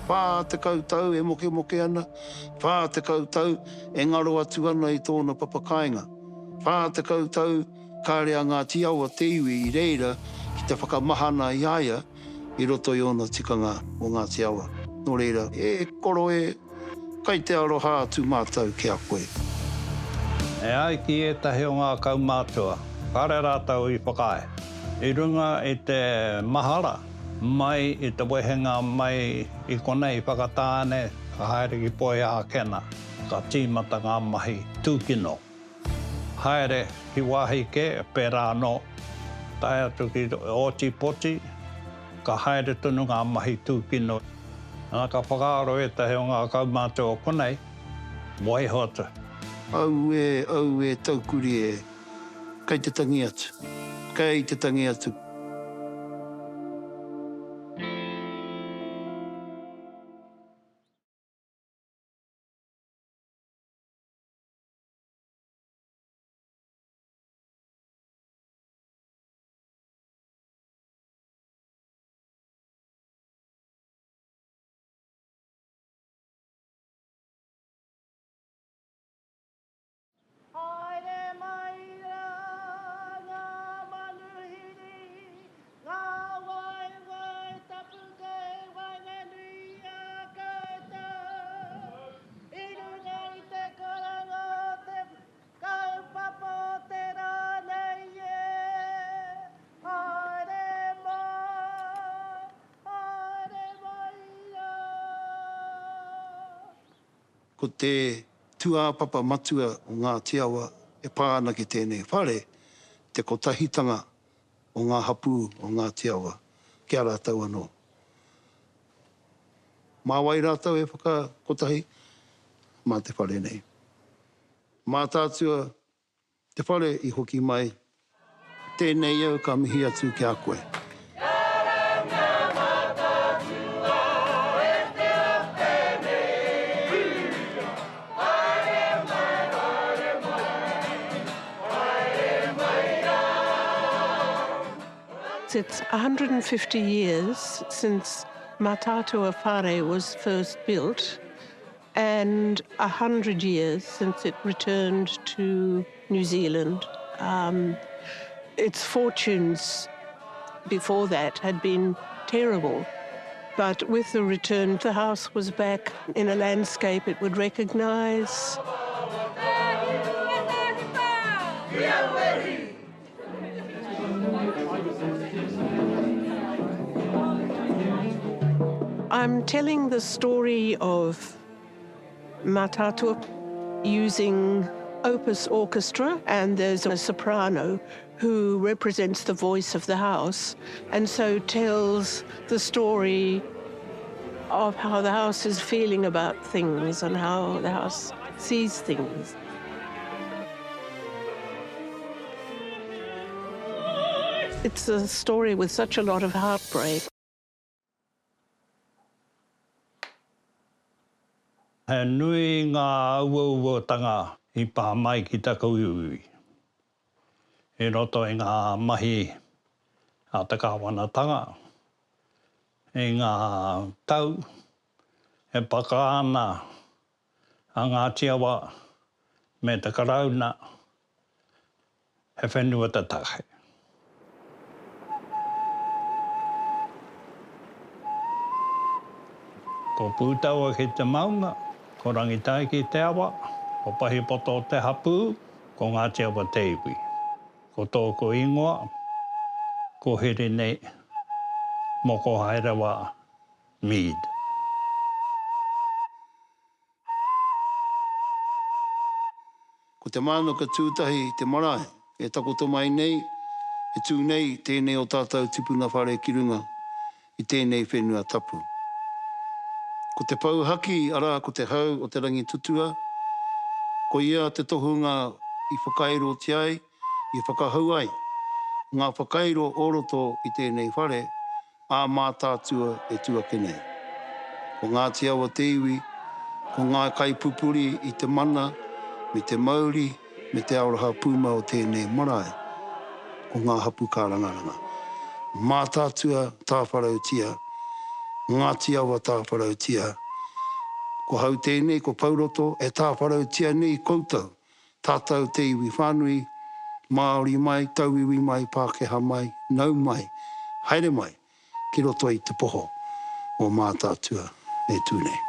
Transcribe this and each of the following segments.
Whā te koutou e moke ana. Whā te koutou e ngaro atu ana i tōna papakainga. Whā te koutou kārea ngā tiawa te iwi i reira ki te whakamahana i aia i roto i ona tikanga o ngā tiawa. Nō reira, e koro e kai te aroha atu mātou ki a koe. E ai ki e tahi o ngā kaumātua, kare rātau i whakae. I runga i te mahara, mai i te wehenga mai i konei whakatāne, ka haere ki poe ākena, ka tīmata ngā mahi tūkino. Haere ki wāhi ke, pērā no, tai atu ki oti poti, ka haere tunu ngā mahi tūkino. Nā ka whakaaro e tahi o ngā kaumātua konei, waihota. Au e taukuri e, kei te tangi atu. Kei te tangi atu. Ko te tuāpapa matua o ngā tiawa e pāna ki tēnei whare, te kotahitanga o ngā hapu o ngā tiawa, kia rātau anō. Mā wai rātau e whakakotahi, mā te whare nei. Mā tātua te whare i hoki mai, tēnei au ka mihi atu ki a koe. It's 150 years since Matatua Whare was first built and 100 years since it returned to New Zealand. Its fortunes before that had been terrible, but with the return, the house was back in a landscape it would recognise. I'm telling the story of Matatua using opus orchestra, and there's a soprano who represents the voice of the house and so tells the story of how the house is feeling about things and how the house sees things. It's a story with such a lot of heartbreak. He nui ngā uauatanga I pā mai ki tākou iwi. E roto I ngā mahi a te kāwanatanga, e ngā tau, e pakaana a ngā tiawa me te karauna, he whenua te tahe. Ko pūtaua ki te maunga, ko rangitai ki te awa, ko pahi poto te hapu, ko ngā tiawa te iwi. Ko tōko ingoa, ko here nei, moko haerewa, Mead. Ko te mānuka tūtahi te marae, e takoto mai nei, e tū nei tēnei o tātou tupuna whare ki runga I tēnei whenua tapu. Ko te pauhaki, ara ko te hau o te rangi tutua, ko ia te tohunga I whakairo te ai, I whakahau ai. Ngā whakairo oroto I tēnei whare, ā mātātua e tuake nei. Ko ngā tiawa te iwi, ko ngā kaipupuri I te mana, me te mauri, me te aroha pūma o tēnei marae, ko ngā hapu kārangaranga. Mātātua tāwharau tia, Ngāti awa tāwharau tia. Ko hau tēnei, ko pauroto, e tāwharau tia nei koutou. Tātou te iwi whānui, Māori mai, tauiwi mai, Pākehā mai, nau mai, haere mai, ki roto i te poho o mātātua e tūnei.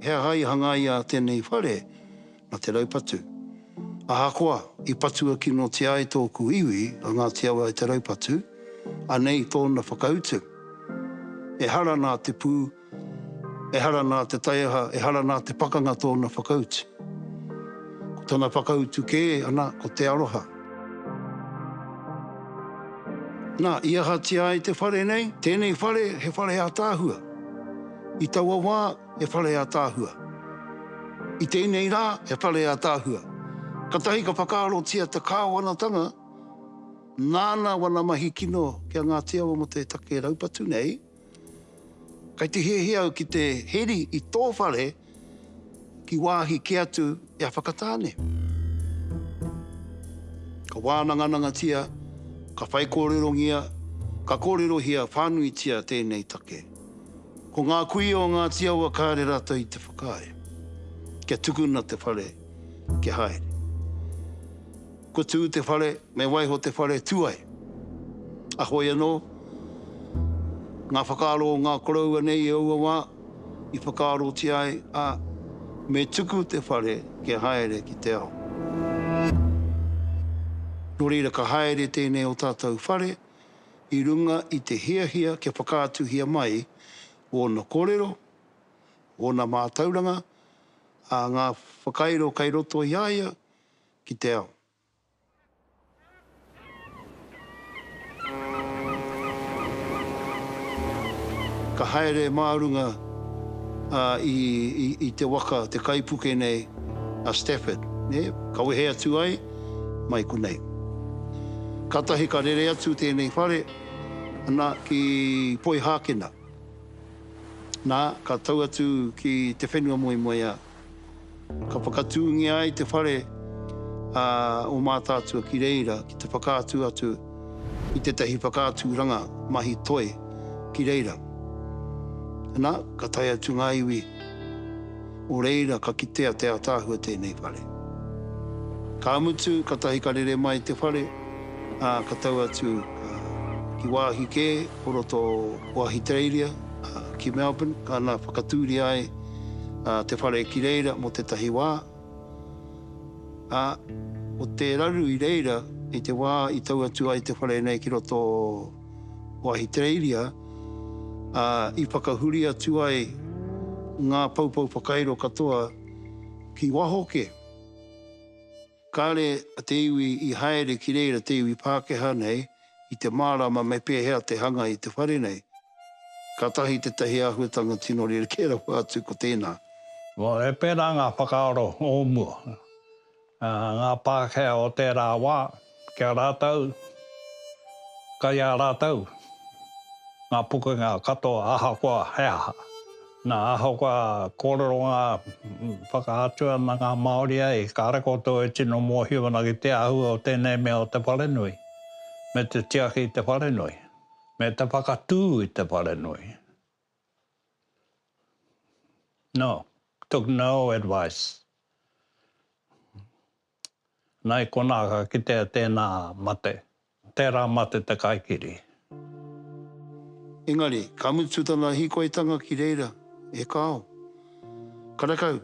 Hea hai hangai a tēnei whare, na te raupatu. Aha koa, i patua ki no te ai tōku iwi, a Ngāti Awa e te raupatu, a nei tōna whakautu. E hara nā te pū, e hara nā te taiaha, e hara nā te pakanga tōna whakautu. Ko tōna whakautu kē, ana, ko te aroha. Nā, ia hati ai te whare nei, tēnei whare, he whare a tāhua. I taua wā, he whare a tāhua. I tēnei rā, he whare a tāhua. Ka tahi ka whakaarotia te kāwanatanga, nāna wana mahi kino kia Ngāti Awa mo te take raupatu nei, kai te hea au ki te heri i tō whare ki wāhi ki atu i a whakatāne. Ka wānangananga tia, ka whai kōrerongia, ka kōrerohia whānui tia tēnei take. Ko ngā kui o Ngāti Awa kāre rata i te whakae. Kia tukuna te whare, kia haere. Ko tū te whare, me waiho te whare tuai. Ahoi anō, ngā whakaaro o ngā koraua nei e aua wā, i whakaaro ti ai, me tuku te whare kia haere ki te ao. Nō reira ka haere tēnei o tātou whare, i runga i te hiahia kia whakaatuhia mai, o na kōrero, o na mātauranga, a ngā whakairo kai roto i aia ki te ao. Ka haere mārunga i te waka, te kaipuke nei a Stafford. Ne? Ka wehe atu ai, mai ko nei. Ka tahi ka rere atu tēnei whare, ana ki Poi Hākena. Nā, ka tau atu ki te whenua moi moi a. Ka whakatūngi ai te whare o mātātua ki reira, ki te whakātu atu, i te tahi whakātu ranga mahi toi ki reira. Nā, ka tai atu ngā iwi, o reira ka kitea te atāhua tēnei whare. Ka amutu, ka tahi ka rere mai te whare, ka tau atu ki wāhi kē, poroto wāhi Treiria, ki Melbourne, ka nā whakatūri ai te whare ki reira mo te tahi wā. O te raru i reira, i te wā, i tau atu ai te whare nei ki roto wāhi Treiria, i whakahuri atu ai ngā paupau whakairo katoa ki Wahoke. Kāre te iwi i haere ki reira te iwi Pākehā nei, i te mārama me pēhea te hanga i te whare nei. Ka tahi te tahi ahuatanga tino rere kēra atu ko tēnā. E pērā ngā whakaaro o mua. Ngā Pākehā o tērā wā, kia rātau, kai a rātau. Ngā pukunga katoa ahakoa heaha. Nā ahakoa kōrero ngā whakaatua na ngā Māori ai, ka arakoto e tino mua hiwana ki te ahua o tēnei mea o te wharenui. Me te tiaki i te wharenui. Me te whakatū i te wharenui. No, took no advice. Nei konaka ki te tēnā mate. Tērā mate te kaikiri. Engari, ka mutu tana hikoitanga ki reira, e kāo. Karakau,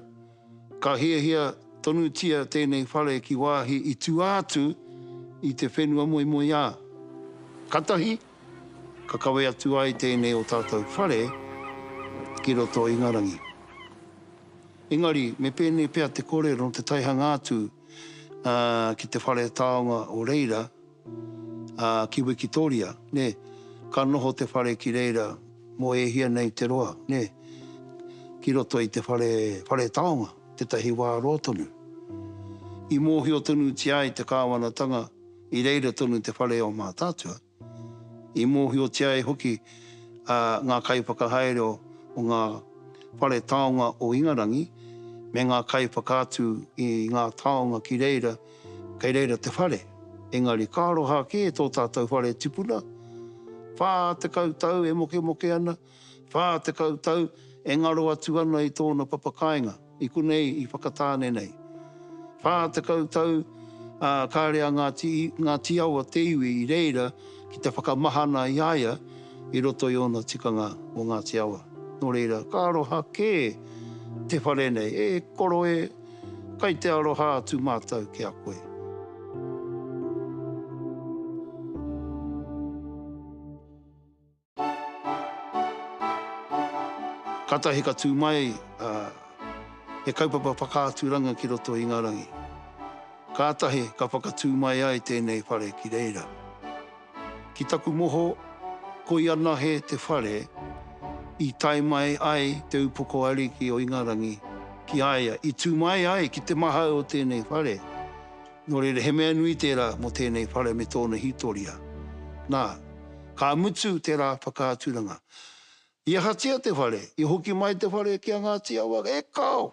ka hia tonu tia tēnei whare ki wāhi i tū atu i te whenua moi moi ā. Katahi, ka kawe atu ai tēnei o tātou whare ki roto i Ngarangi. Engari, me pēnei pēr te kōrero te taihanga atu ki te whare taonga o reira ki Wikitoria, ne? Ka noho te whare ki reira mo e hia nei te roa, ne? Ki roto i te whare taonga, te tahi wā roa tonu. I mōhio tonu ti ai te kāwanatanga, i reira tonu te whare o mātātua. I mōhio ti ai hoki ngā kaiwhakahaere o ngā whare taonga o Ingarangi, me ngā kaiwhakātu i ngā taonga ki reira, kei reira te whare. Engari, ka aroha ke tō tātou whare tipuna. Whā te kautau e moke ana. Whā te kautau e ngaro atu ana i tōna papakainga. I kunei, i whakatāne nei. Whā te kautau ka rea ngā tiawa te iwi i reira ki te whakamahana i aia i roto i ona tikanga o ngā tiawa. Nō reira, ka aroha ke te whare nei. E koro e kai te aroha atu mātou ki a koe. Katahi ka tū mai, he kaupapa whakāturanga ki roto i Ngarangi. Kātahi ka whakatū mai ai tēnei whare ki reira. Ki taku moho, koi ana he te whare, i tai mai ai te upoko ariki o Ingarangi ki aia. I tū mai ai ki te maha o tēnei whare. Nō reira, he mea nui tērā mo tēnei whare me tōna hitoria. Nā, ka mutu tērā whakāturanga. I ahatia te whare, i hoki mai te whare ki a ngā tiawa, e kao,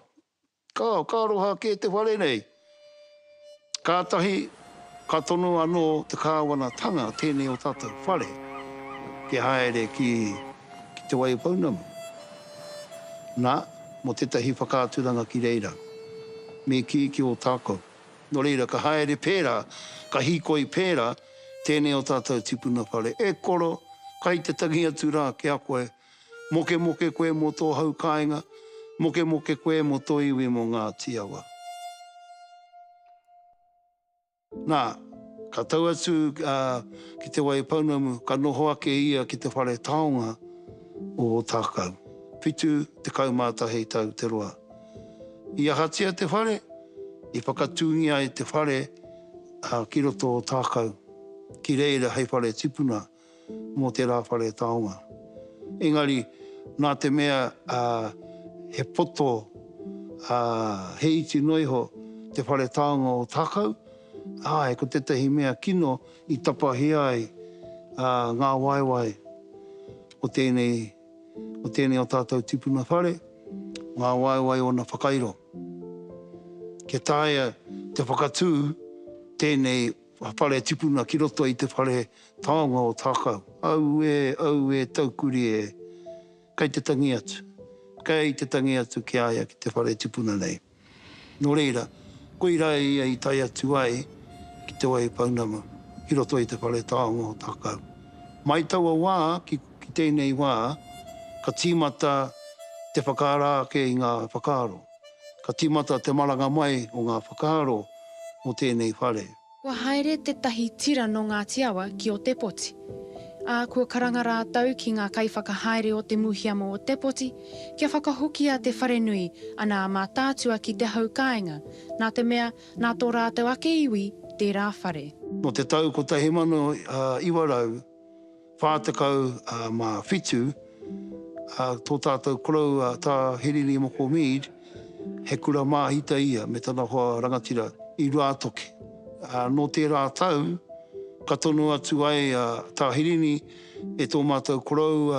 ka aroha ke te whare nei. Kātahi, ka tono anō te kāwana tanga tēnei o tātou whare, ke haere ki te wai paunamu. Nā, mo tetahi whakāturanga ki reira, me ki o tāko. No reira, ka haere pērā, ka hikoi pērā, tēnei o tātou tipuna whare. E koro, kai te tangi atu rā ki a koe, moke koe mo tō hau kāinga, moke koe mo tō iwi mo ngā tiawa. Nā, ka tau atu ki te wai paunamu, ka noho ake ia ki te whare taonga o tākau. Whitu te kaumātahi tau te roa. I ahatia te whare, i whakatūngi ai te whare ki roto o tākau. Ki reira hei whare tipuna mo te rā whare taonga. Engari, nā te mea he poto, he iti noiho te whare taonga o tākau, ko tetahi mea kino i tapahi ai ngā waiwai o tēnei o tātou tipuna whare, ngā waiwai o na whakairo. Ke tāia te whakatū tēnei whare tipuna ki roto i te whare taonga o tākau. Au e taukuri e, kai te tangi atu ki aia ki te whare tipuna nei. Nō reira, koi rai ia i tai atu ai ki te wai paunama, ki roto i te whare taonga o tākau. Mai taua wā, ki tēnei wā, ka tīmata te whakaara ke i ngā whakaaro. Ka tīmata te maranga mai o ngā whakaaro o tēnei whare. Kua haere te tahi tira no ngā tiawa ki o te poti. Kua karanga rātau ki ngā kaiwhakahaere o te muhiamo o te poti, kia whakahokia te whare nui ana mā tātua ki te haukainga, nā te mea nā tō rātau ake iwi te rā whare. No te tau ko tahi mano iwarau, whātakau mā whitu, tō tātou korau tā Hirini Moko Mead, he kura māhita ia me tana hoa rangatira i Ruatoki. No te rātau, ka tono atu ai tā Hirini e tō mātou korau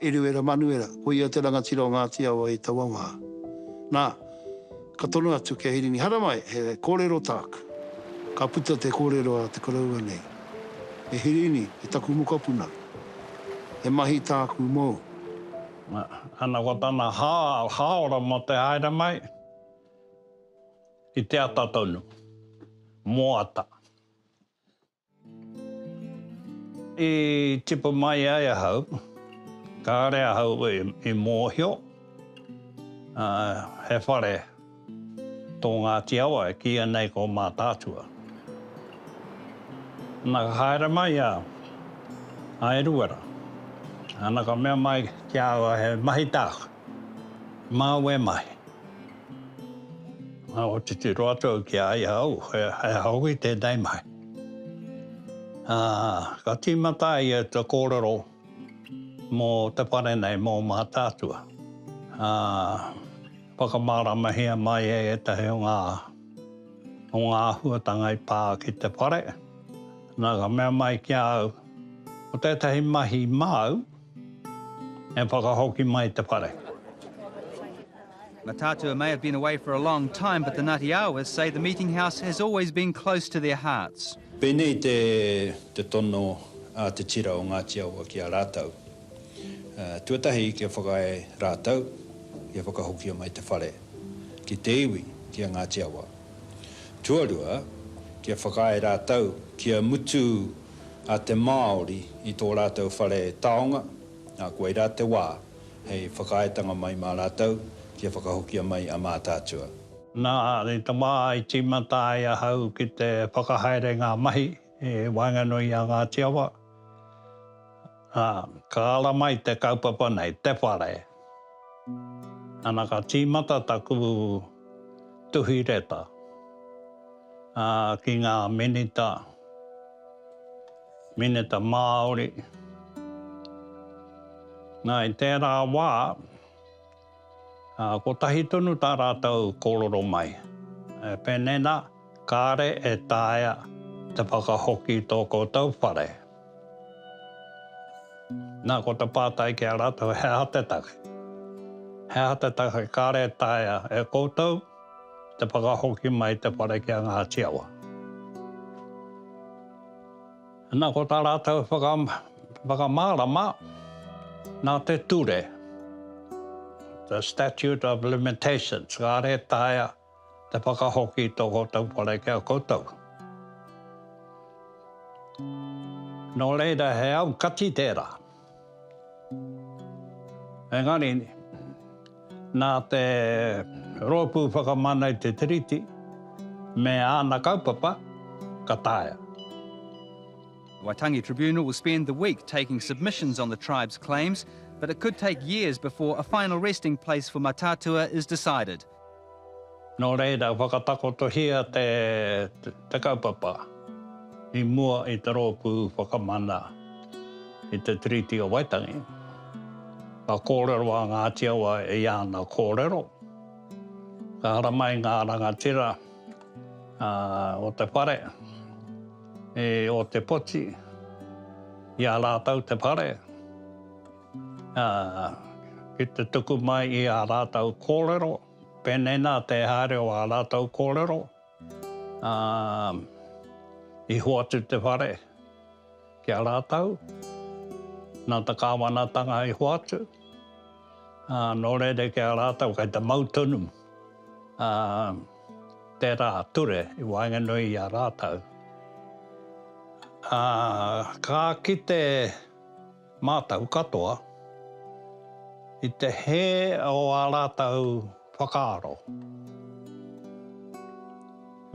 Eruera Manuera, ko ia te rangatira o ngā tiawa i Tawanga. Nā, ka tono atu ke Hirini. Haramai, he kōrero tāku. Ka puta te kōrero a te koraua nei. E Hirini, e taku mukapuna. E mahi tāku mō. Ana ko tana haora mo te haere mai, i te ata tonu, mō ata. I tipu mai ai ahau, ka are ahau i mōhio, he whare tō ngā tiawa e kia nei ko mā tātua. Nā ka haere mai a Eruera. Ana ka mea mai ki awa he mahi tāku, māu e mahi. O titi roatou ki ai au, he hau i tēnei mai. Ka tīmata i te kōrero mō te whare nei mō mā tātua. Whakamarama mai e tahi o ngā huatanga i pā ki te whare. Nā ka mea mai ki au, o tētahi mahi māu, e whakahoki mai te whare. Matatua may have been away for a long time, but the Ngāti say the meeting house has always been close to their hearts. Pēnei te tono a te tira o Ngāti Awa ki a rātau. Tuatahi kia whakae rātau, kia whakahokia mai te whare. Ki te iwi ki a Ngāti Awa. Tuarua kia whakae rātau, kia mutu a te Māori i tō rātau whare taonga, a koe rā te wā, hei whakaetanga mai mā rātau, kia whakahokia mai a Mātātua. Nā, i te wā i tīmata ai a hau ki te whakahaere ngā mahi e Wainganui a Ngāti Awa. Ka ala mai te kaupapa nei, te whare. Ana ka tīmata taku tuhi reta ki ngā minita Māori. Nā, i tērā wā, ko tahi tonu tā rātau kōrero mai. Pēnena, kāre e tāia te whakahoki tō koutou whare. Nā, ko te pātai ki a rātau he hate take. He hate take kāre e tāia e koutou, te whakahoki mai te whare ki a Ngāti Awa. Nā, ko tā rātau whakamārama, nā te ture. The statute of limitations, kāre tāia te whakahoki tō koutou whare ki a koutou. Nō reira he au kati tērā. Engari, nā te rōpū whakamana i te tiriti, me āna kaupapa, ka tāia. Waitangi Tribunal will spend the week taking submissions on the tribe's claims, but it could take years before a final resting place for Matatua is decided. Nō reira, whakatakoto hia te kaupapa, i mua i te rōpū whakamana i te tiriti o Waitangi. Ka kōrero a Ngāti Awa e ana kōrero. Ka hara mai ngā rangatira o te whare, o te poti, i a rātau te whare. Ki te tuku mai i a rātau kōrero, pēnena te haere o a rātau kōrero. I hoatu te whare ki a rātau, nā te kāwanatanga i hoatu. Nō reire ki a rātau kai te mautunu, te rā ture i Wainganui i a rātau. Ka ki te mātau katoa, i te he o a rātau whakaaro.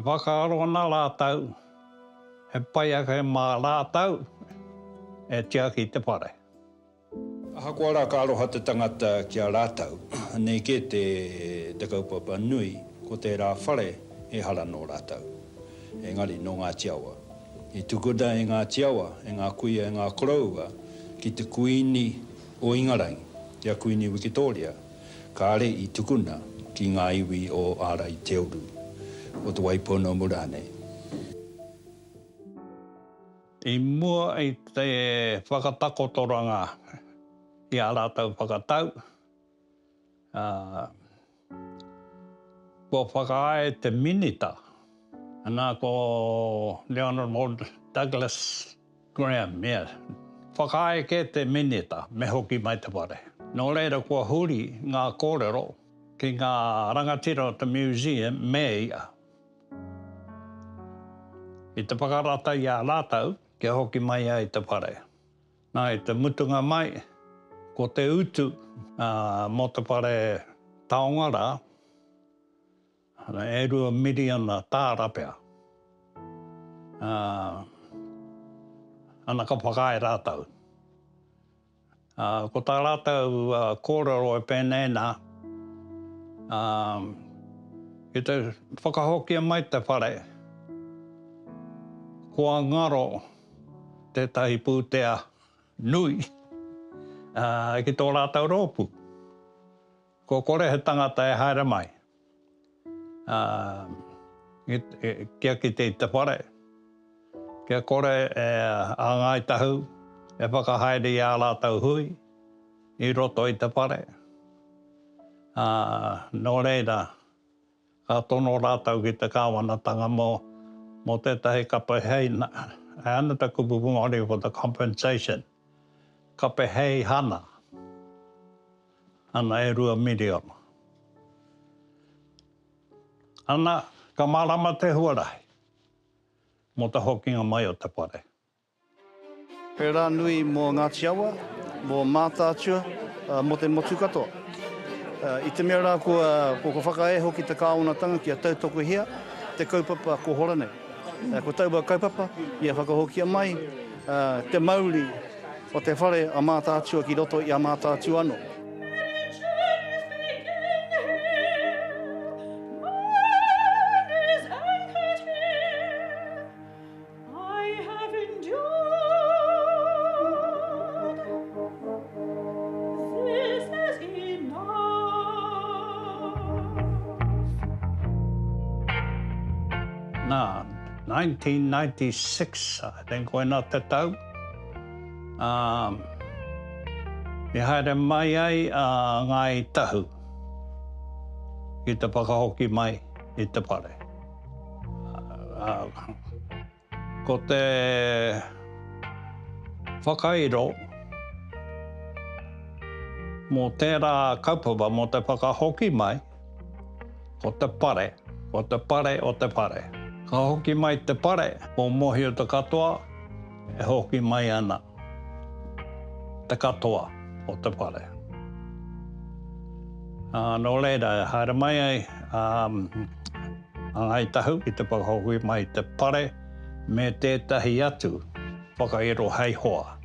Whakaaro nā rātau, he pai ake mā rātau, e tia ki te whare. Hako ara ka aroha te tangata ki a rātau, nei ke te kaupapa nui, ko te rā whare e hara no rātau. Engari no Ngāti Awa. I tukuna e Ngāti Awa, e ngā kuia e ngā koraua, ki te kuini o Ingarai, ki a kuini Wikitoria, ka are i tukuna ki ngā iwi o Ara i Teoru, o te Waipono Murane. I mua i te whakatakotoranga i a rātau whakatau. Ko whakae te minita. Nā ko Leonard Douglas Graham, Whakae ke te minita, me hoki mai te ware. Nō reira kua huri ngā kōrero ki ngā rangatira o te museum me ia. I te whakarata i a rātau, kia hoki mai ai te whare. Nā i te mutunga mai, ko te utu mo te whare taongara, e 2 miliona tārapea. Ana ka whakae rātau. Ko tā rātau kōrero e pēnēnā, i te whakahokia mai te whare, kua ngaro tētahi pūtea nui ki tō rātau rōpū. Ko kore he tangata e haere mai. Kia ki te whare. Kia kore e āngai tahu, e whakahaere i ā rātau hui, i roto i te whare. No reira, ka tono rātau ki te kāwanatanga mō tētahi kapa hei, ana ta kupu Māori for the compensation. Kapa hei hana, ana e 2 miliona. Ana, ka marama te huarahi, mō te hokinga mai o te pare. Pērā nui mō Ngāti Awa, mō Mātātua, mō te motu katoa. I te mea rā kua whakae hoki te kāonatanga ki a tautoko hia, te kaupapa ko hora nei. Ko taua kaupapa, ia whakahokia mai, te mauri o te whare a Mātātua ki roto i a Mātātua anō. Nā, 1996, I think, wena te tau. I haere mai ai ngai tahu ki te whakahoki mai i te pare. Ko te whakairo mō tērā kaupapa mō te whakahoki mai, ko te pare o te pare. Ka hoki mai te pare, o mohi o te katoa, e hoki mai ana te katoa o te pare. No reira, haere mai ai, ngai tahu i te whakahoki mai te pare, me tētahi atu whakairo hei hoa.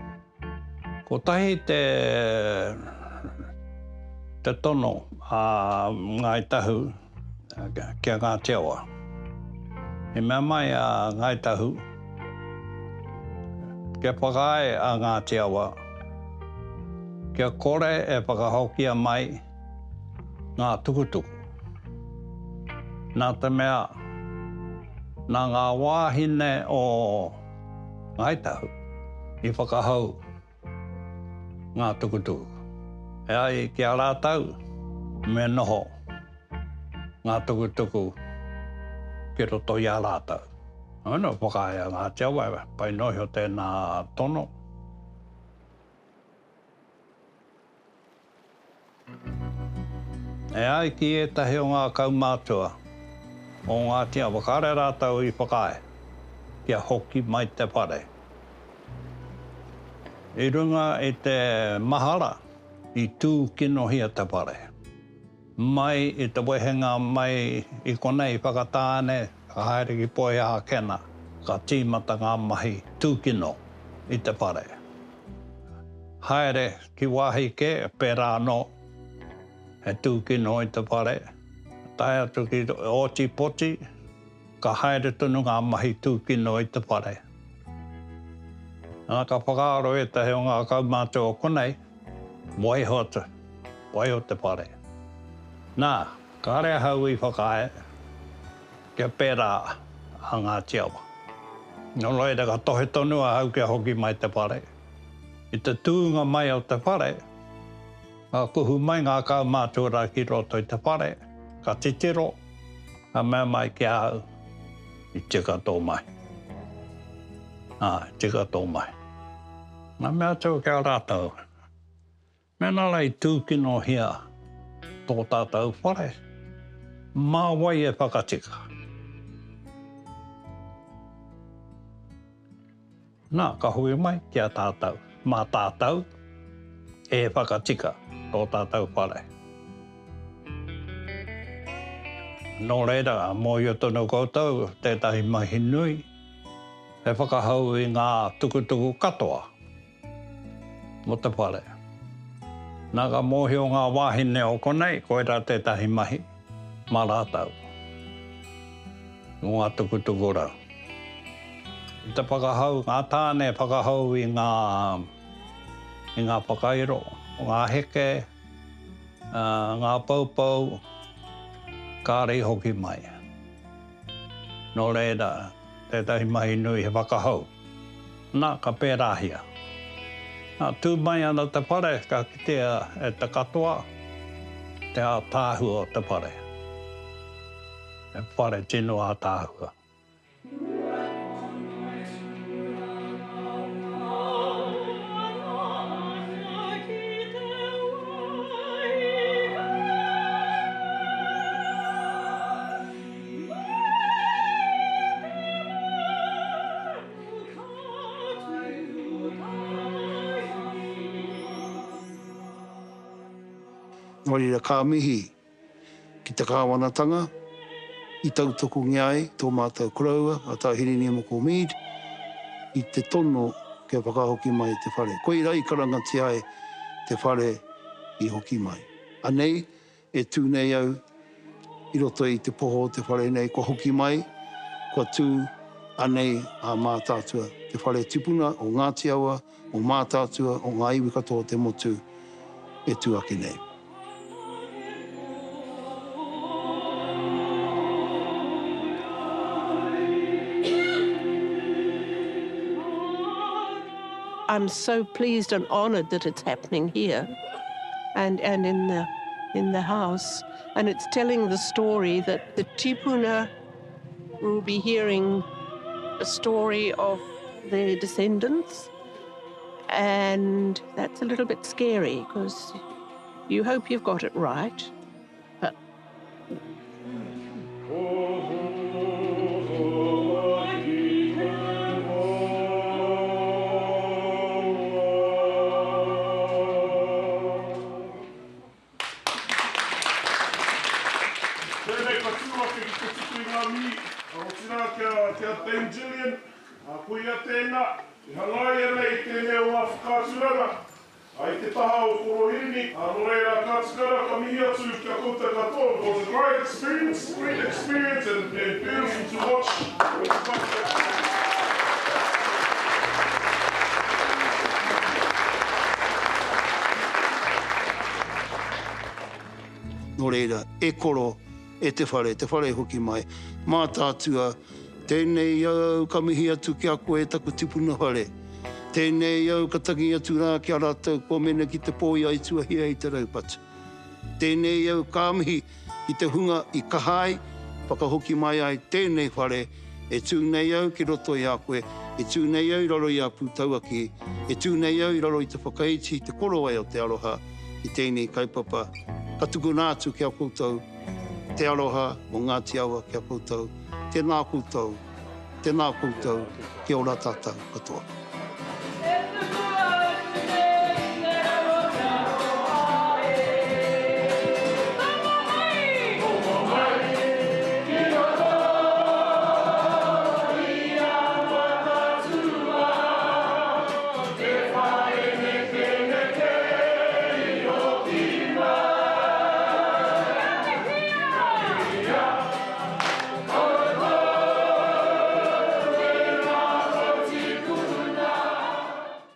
Ko tahi te tono ngai tahu kia Ngāti Awa. E mea mai a ngai tahu, kia whakae a Ngāti Awa, kia kore e whakahokia mai ngā tukutuku. Nā te mea, nā ngā wāhine o ngai tahu i whakahau ngā tukutuku. E ai kia rātau, me noho ngā tukutuku ki roto i a rātau. Ano, whakae a Ngāti Awa, pai nohi o tēnā tono. E ai ki etahi o ngā kaumātua o Ngāti Awa, kare rātau i whakae, kia hoki mai te pare. I runga i te mahara, i tū kino hia te pare. Mai i te wehenga mai i konei whakatāne, ka haere ki poe a kena, ka tīmata ngā mahi tūkino i te pare. Haere ki wāhi ke, pērā no, he tūkino i te pare. Tai atu ki oti poti, ka haere tunu ngā mahi tūkino i te pare. Nā ka whakaaro e te heo ngā kaumātua o konei, waiho te pare. Nā, ka rea hau i whakae, kia pērā a Ngāti Awa. No reira ka tohe tonu a hau kia hoki mai te pare. I te tūnga mai o te pare, ka kuhu mai ngā kaumātua ki roto i te pare, ka titiro, ka mea mai kia hau, i tika tō mai. Tika tō mai. Nā mea tau kia rātau. Mea nara i tūkino hia, tō tātou whare, mā wai e whakatika. Nā, ka hui mai kia tātou, mā tātou e whakatika tō tātou whare. No reira, mō i o tono koutou, tētahi mahi nui, e whakahau i ngā tukutuku katoa, mo te whare. Nā ka mōhi o ngā wāhine o konei, koe rā tētahi mahi, mā rātau. Ngā tukutuku rau. I te whakahau, ngā tāne whakahau i ngā whakairo, ngā heke, ngā paupau, kārei hoki mai. No reira, tētahi mahi nui he whakahau. Nā ka pērāhia. Nā tū mai ana te whare, ka kitea e te katoa, te a tāhua o te whare. E whare tino a tāhua. Nōrira kā mihi ki te kāwanatanga, i tautoko ngiai, tō mātou kuraua, a tā hirini mo ko Mead, i te tono kia whakahoki mai te whare. Koe rai karangati ai te whare i hoki mai. Anei, e tū nei au, i roto i te poho te whare nei, ko hoki mai, ko tū anei a mātātua. Te whare tipuna o Ngāti Awa, o mātātua, o ngā iwi katoa te motu, e tū ake nei. I'm so pleased and honoured that it's happening here and in the house. And it's telling the story that the tipuna will be hearing a story of their descendants. And that's a little bit scary because you hope you've got it right. But Dame Gillian, kuia tēnā, i hangai e nei tēnei o ngā whakāturanga. Ai te taha o korohini, no reira kātukara ka mihi atu kia kouta katoa. It was a great experience and beautiful to watch. Nō reira, e koro e te whare hoki mai. Mā tātua, tēnei au ka mihi atu ki a koe taku tipuna whare. Tēnei au ka tangi atu rā ki a rātou ko mena ki te pōi ai tuahia i te raupata. Tēnei au ka mihi i te hunga i kahai, whakahoki mai ai tēnei whare, e tūnei au ki roto i a koe, e tūnei au i raro i a pūtauaki, e tūnei au i raro i te whakaiti, te koro ai o te aroha, i tēnei kaipapa. Ka tuku nātu ki a koutou, te aroha o Ngāti Awa ki a koutou, tēnā koutou, ki ora tātou katoa.